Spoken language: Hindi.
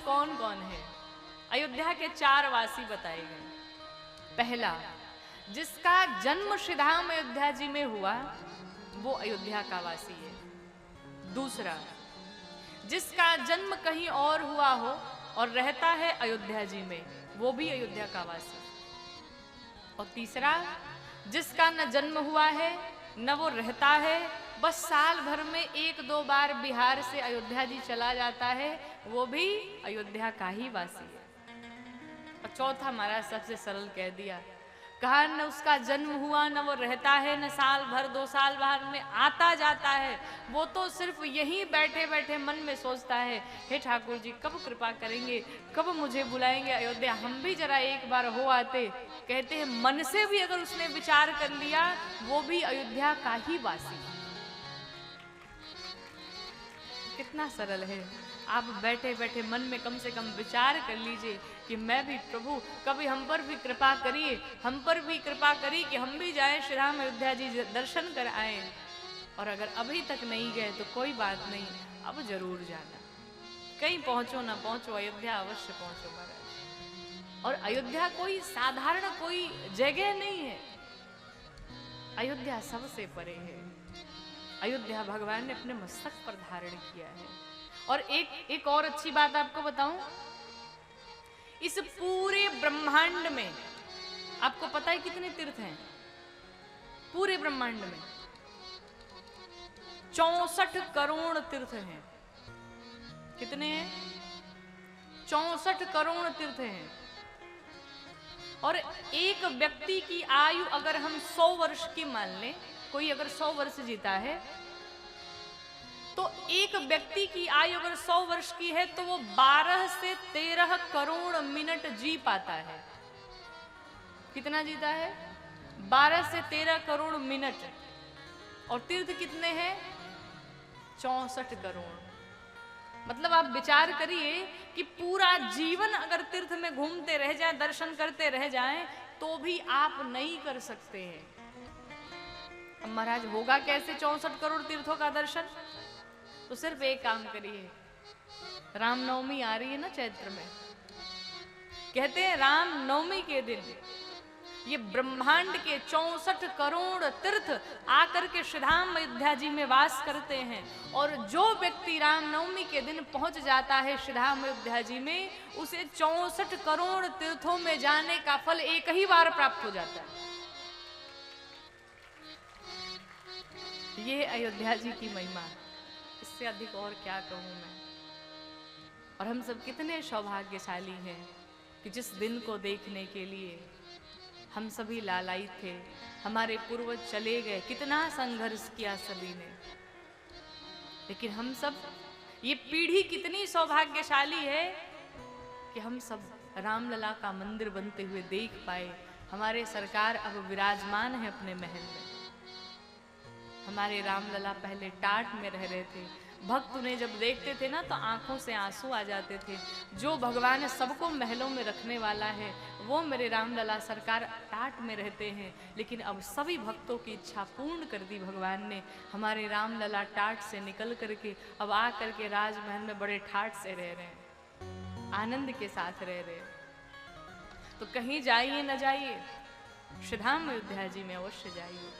कौन कौन है? अयोध्या के 4 वासी बताए गए। पहला, जिसका जन्म श्रीधाम अयोध्या जी में हुआ वो अयोध्या का वासी है। दूसरा, जिसका जन्म कहीं और हुआ हो और रहता है अयोध्या जी में, वो भी अयोध्या का वासी। और तीसरा, जिसका न जन्म हुआ है न वो रहता है, बस साल भर में 1-2 बार बिहार से अयोध्या जी चला जाता है, वो भी अयोध्या का ही वासी है। और चौथा महाराज सबसे सरल कह दिया, कहा न उसका जन्म हुआ न वो रहता है, न साल भर 2 साल बाहर में आता जाता है, वो तो सिर्फ यहीं बैठे बैठे मन में सोचता है, हे ठाकुर जी कब कृपा करेंगे, कब मुझे बुलाएंगे अयोध्या, हम भी जरा एक बार हो आते। कहते हैं मन से भी अगर उसने विचार कर लिया वो भी अयोध्या का ही वासी। कितना सरल है। आप बैठे बैठे मन में कम से कम विचार कर लीजिए कि मैं भी प्रभु कभी हम पर भी कृपा करिए, हम पर भी कृपा करिए कि हम भी जाएं श्री राम अयोध्या जी दर्शन कर आए। और अगर अभी तक नहीं गए तो कोई बात नहीं, अब जरूर जाना। कहीं पहुंचो ना पहुंचो, अयोध्या अवश्य पहुंचो महाराज। और अयोध्या कोई साधारण कोई जगह नहीं है, अयोध्या सबसे परे है। अयोध्या भगवान ने अपने मस्तक पर धारण किया है। और एक और अच्छी बात आपको बताऊं, इस पूरे ब्रह्मांड में आपको पता है कितने तीर्थ हैं? पूरे ब्रह्मांड में 64 करोड़ तीर्थ हैं। कितने हैं? 64 करोड़ तीर्थ हैं। और एक व्यक्ति की आयु अगर हम 100 वर्ष की मान लें, कोई अगर 100 वर्ष जीता है तो एक व्यक्ति की आयु अगर 100 वर्ष की है तो वो 12 से 13 करोड़ मिनट जी पाता है। कितना जीता है? 12 से 13 करोड़ मिनट। और तीर्थ कितने हैं? 64 करोड़। मतलब आप विचार करिए कि पूरा जीवन अगर तीर्थ में घूमते रह जाए, दर्शन करते रह जाएं, तो भी आप नहीं कर सकते हैं। अब महाराज होगा कैसे 64 करोड़ तीर्थों का दर्शन? तो सिर्फ एक काम करिए, रामनवमी आ रही है ना चैत्र में, कहते हैं रामनवमी के दिन ये ब्रह्मांड के 64 करोड़ तीर्थ आकर के श्रीधाम अयोध्या जी में वास करते हैं। और जो व्यक्ति रामनवमी के दिन पहुंच जाता है श्रीधाम अयोध्या जी में, उसे 64 करोड़ तीर्थों में जाने का फल एक ही बार प्राप्त हो जाता है। ये अयोध्या जी की महिमा, इससे अधिक और क्या कहूं मैं। और हम सब कितने सौभाग्यशाली हैं कि जिस दिन को देखने के लिए हम सभी लालायित थे, हमारे पूर्वज चले गए, कितना संघर्ष किया सभी ने, लेकिन हम सब, ये पीढ़ी कितनी सौभाग्यशाली है कि हम सब रामलला का मंदिर बनते हुए देख पाए। हमारे सरकार अब विराजमान है अपने महल में। हमारे रामलला पहले टाट में रह रहे थे, भक्त उन्हें जब देखते थे ना तो आंखों से आंसू आ जाते थे। जो भगवान सबको महलों में रखने वाला है वो मेरे रामलला सरकार टाट में रहते हैं, लेकिन अब सभी भक्तों की इच्छा पूर्ण कर दी भगवान ने। हमारे रामलला टाट से निकल करके अब आ करके राजमहल में बड़े ठाट से रह रहे हैं, आनंद के साथ रह रहे हैं। तो कहीं जाइए न जाइए, श्रीधाम अयोध्या जी में अवश्य जाइए।